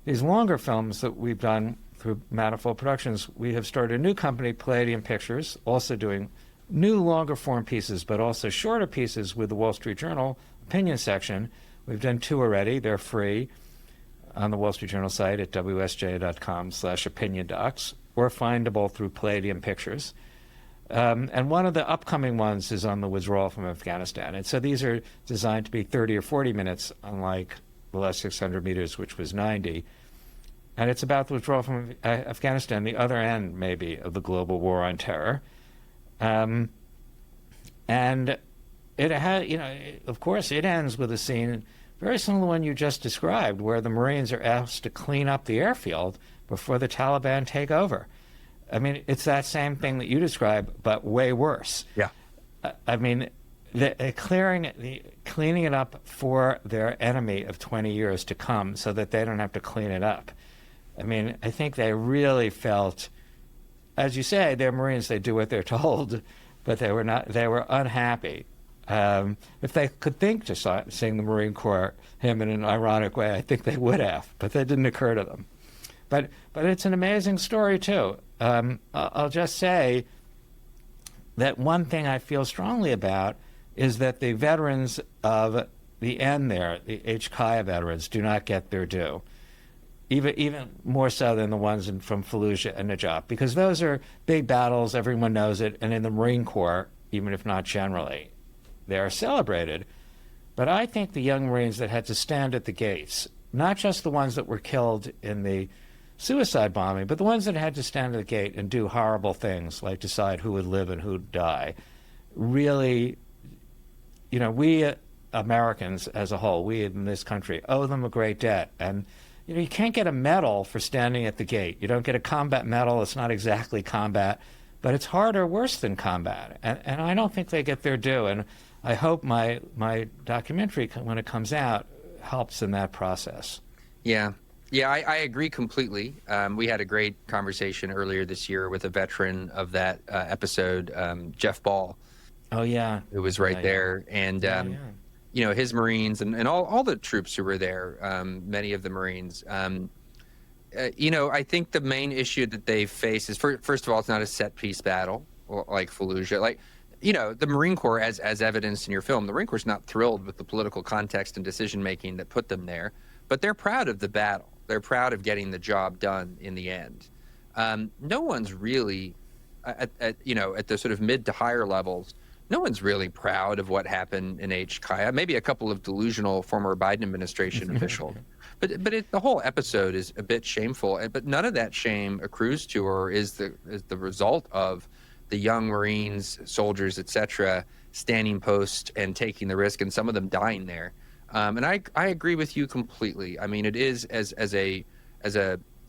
[SPEAKER 7] these longer films that we've done through Manifold Productions, we have started a new company, Palladium Pictures, also doing new longer form pieces, but also shorter pieces with the Wall Street Journal opinion section. We've done 2 already. They're free on the Wall Street Journal site at wsj.com/opinion docs or findable through Palladium Pictures. And one of the upcoming ones is on the withdrawal from Afghanistan. And so these are designed to be 30 or 40 minutes, unlike the last 600 meters, which was 90. And it's about the withdrawal from Afghanistan, the other end, maybe, of the global war on terror. And it had, of course, it ends with a scene very similar to the one you just described, where the Marines are asked to clean up the airfield before the Taliban take over. I mean, it's that same thing that you described, but way worse.
[SPEAKER 1] Yeah.
[SPEAKER 7] I mean, cleaning it up for their enemy of 20 years to come so that they don't have to clean it up. I mean, I think they really felt, as you say, they're Marines, they do what they're told, but they were unhappy. If they could think to sing the Marine Corps hymn in an ironic way, I think they would have, but that didn't occur to them. But it's an amazing story, too. I'll just say that one thing I feel strongly about is that the veterans of the end there, the HKIA veterans, do not get their due, even more so than the ones from Fallujah and Najaf, because those are big battles, everyone knows it, and in the Marine Corps, even if not generally, they are celebrated. But I think the young Marines that had to stand at the gates, not just the ones that were killed in the suicide bombing, but the ones that had to stand at the gate and do horrible things like decide who would live and who would die, really, we Americans as a whole, we in this country, owe them a great debt. And you can't get a medal for standing at the gate. You don't get a combat medal. It's not exactly combat, but it's hard or worse than combat. And I don't think they get their due. And I hope my documentary, when it comes out, helps in that process.
[SPEAKER 1] Yeah. Yeah, I agree completely. We had a great conversation earlier this year with a veteran of that episode, Jeff Ball.
[SPEAKER 7] Oh, yeah.
[SPEAKER 1] Who was right there. And, his Marines and all the troops who were there, many of the Marines, I think the main issue that they face is, first of all, it's not a set-piece battle like Fallujah. The Marine Corps, as evidenced in your film, the Marine Corps is not thrilled with the political context and decision-making that put them there, but they're proud of the battle. They're proud of getting the job done in the end. No one's really, at the sort of mid to higher levels, no one's really proud of what happened in HKIA. Maybe a couple of delusional former Biden administration officials. But the whole episode is a bit shameful. But none of that shame accrues to or is the result of the young Marines, soldiers, etc., standing post and taking the risk, and some of them dying there. And I agree with you completely. I mean, it is as an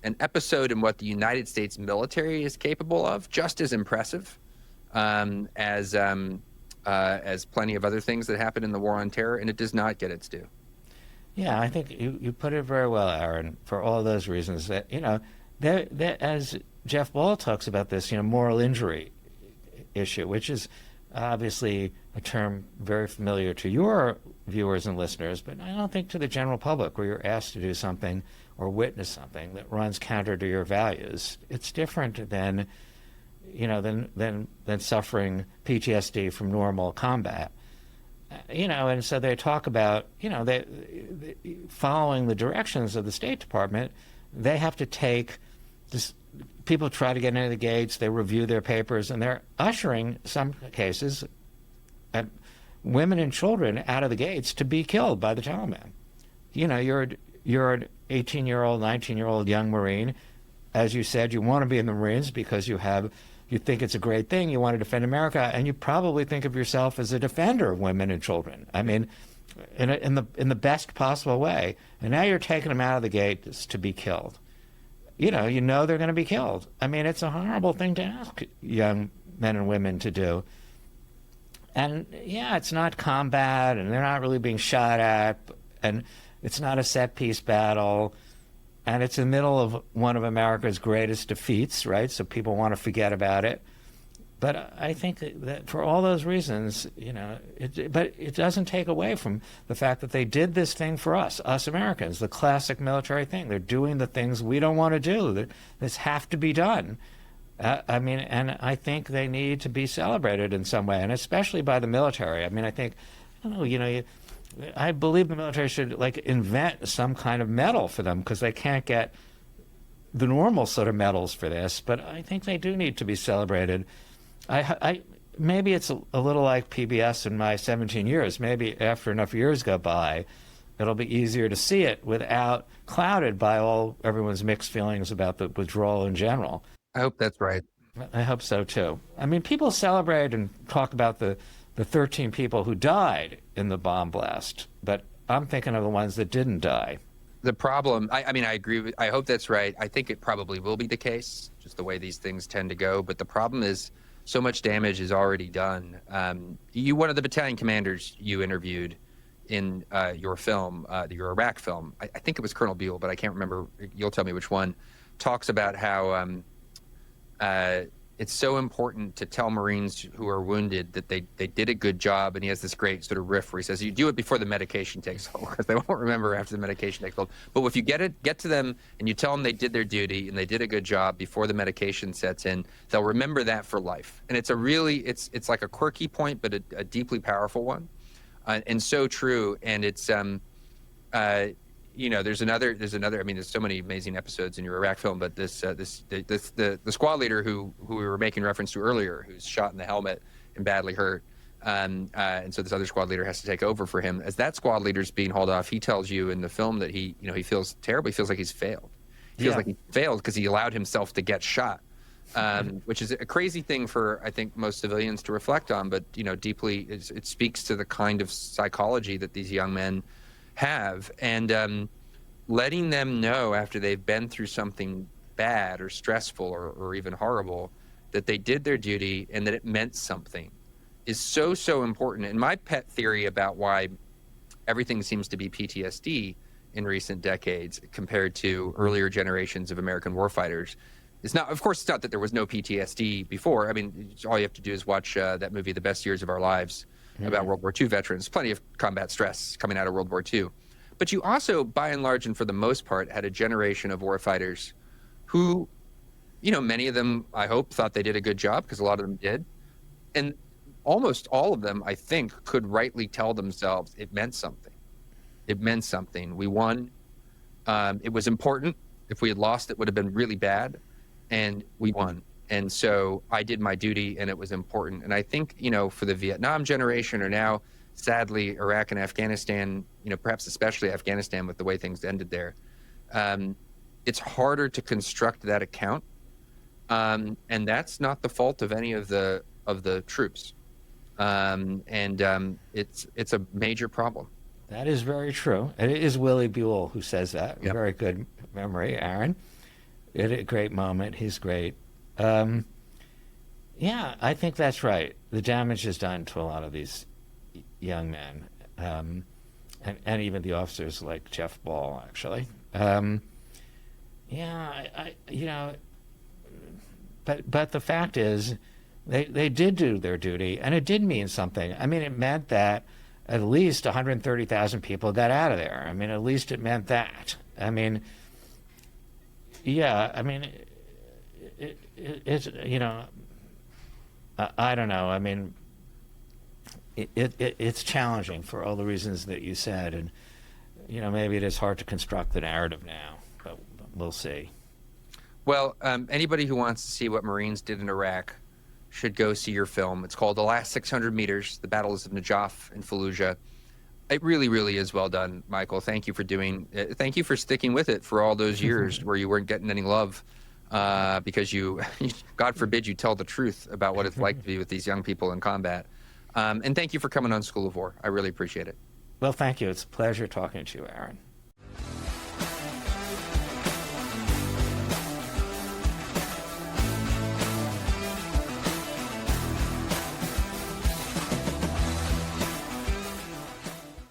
[SPEAKER 1] episode in what the United States military is capable of, just as impressive as plenty of other things that happen in the war on terror, and it does not get its due.
[SPEAKER 7] Yeah, I think you put it very well, Aaron. For all those reasons, that as Jeff Ball talks about this, moral injury issue, which is obviously a term very familiar to your viewers and listeners, but I don't think to the general public, where you're asked to do something or witness something that runs counter to your values. It's different than, than suffering PTSD from normal combat. And so they talk about, they following the directions of the State Department, they have to take this. People try to get into the gates, they review their papers, and they're ushering, some cases, women and children out of the gates to be killed by the Taliban. You're an 18-year-old, 19-year-old young Marine. As you said, you want to be in the Marines because you think it's a great thing, you want to defend America, and you probably think of yourself as a defender of women and children. I mean, in the best possible way. And now you're taking them out of the gates to be killed. They're going to be killed. I mean, it's a horrible thing to ask young men and women to do. And yeah, it's not combat, and they're not really being shot at, and it's not a set-piece battle, and it's in the middle of one of America's greatest defeats, right? So people want to forget about it. But I think that for all those reasons, but it doesn't take away from the fact that they did this thing for us Americans, the classic military thing. They're doing the things we don't want to do. This have to be done. And I think they need to be celebrated in some way, and especially by the military. I mean, I think, I believe the military should invent some kind of medal for them, because they can't get the normal sort of medals for this. But I think they do need to be celebrated. Maybe it's a little like PBS in my 17 years. Maybe after enough years go by, it'll be easier to see it without clouded by everyone's mixed feelings about the withdrawal in general.
[SPEAKER 1] I hope that's right.
[SPEAKER 7] I hope so too. I mean, people celebrate and talk about the 13 people who died in the bomb blast, but I'm thinking of the ones that didn't die.
[SPEAKER 1] The problem, I agree I hope that's right. I think it probably will be the case, just the way these things tend to go. But the problem is, so much damage is already done. One of the battalion commanders you interviewed in your film, your Iraq film, I think it was Colonel Buell, but I can't remember. You'll tell me which one. Talks about how it's so important to tell Marines who are wounded that they did a good job. And he has this great sort of riff where he says, you do it before the medication takes hold, because they won't remember after the medication takes hold. But if you get to them and you tell them they did their duty and they did a good job before the medication sets in, they'll remember that for life. And it's it's like a quirky point, but a deeply powerful one, and so true. And it's there's another. I mean, there's so many amazing episodes in your Iraq film, but the squad leader who we were making reference to earlier, who's shot in the helmet and badly hurt, and so this other squad leader has to take over for him. As that squad leader's being hauled off, he tells you in the film that he feels terrible. He feels like he's failed. He feels like he failed because he allowed himself to get shot, which is a crazy thing for, I think, most civilians to reflect on. But deeply, it speaks to the kind of psychology that these young men have, and letting them know after they've been through something bad or stressful or even horrible that they did their duty and that it meant something is so important. And my pet theory about why everything seems to be PTSD in recent decades compared to earlier generations of American warfighters is not, of course, it's not that there was no PTSD before. I mean, all you have to do is watch that movie, The Best Years of Our Lives, about World War II veterans. Plenty of combat stress coming out of World War II. But you also, by and large, and for the most part, had a generation of warfighters who, many of them, I hope, thought they did a good job, because a lot of them did. And almost all of them, I think, could rightly tell themselves it meant something. It meant something. We won. It was important. If we had lost, it would have been really bad. And we won. And so I did my duty, and it was important. And I think, for the Vietnam generation, or now, sadly, Iraq and Afghanistan, perhaps especially Afghanistan with the way things ended there, it's harder to construct that account. And that's not the fault of any of the troops. It's a major problem.
[SPEAKER 7] That is very true. And it is Willie Buell who says that.
[SPEAKER 1] Yep.
[SPEAKER 7] Very good memory, Aaron. It a great moment. He's great. Yeah, I think that's right. The damage is done to a lot of these young men, and even the officers like Jeff Ball, actually. But the fact is, they did do their duty, and it did mean something. I mean, it meant that at least 130,000 people got out of there. I mean, at least it meant that. I mean, yeah, I mean, it's I don't know. I mean, it's challenging for all the reasons that you said, and maybe it is hard to construct the narrative now, but we'll see.
[SPEAKER 1] Well, anybody who wants to see what Marines did in Iraq should go see your film. It's called The Last 600 Meters, The Battles of Najaf and Fallujah. It really, really is well done, Michael. Thank you for thank you for sticking with it for all those years where you weren't getting any love because you, God forbid, you tell the truth about what it's like to be with these young people in combat. And thank you for coming on School of War. I really appreciate it.
[SPEAKER 7] Well, thank you. It's a pleasure talking to you, Aaron.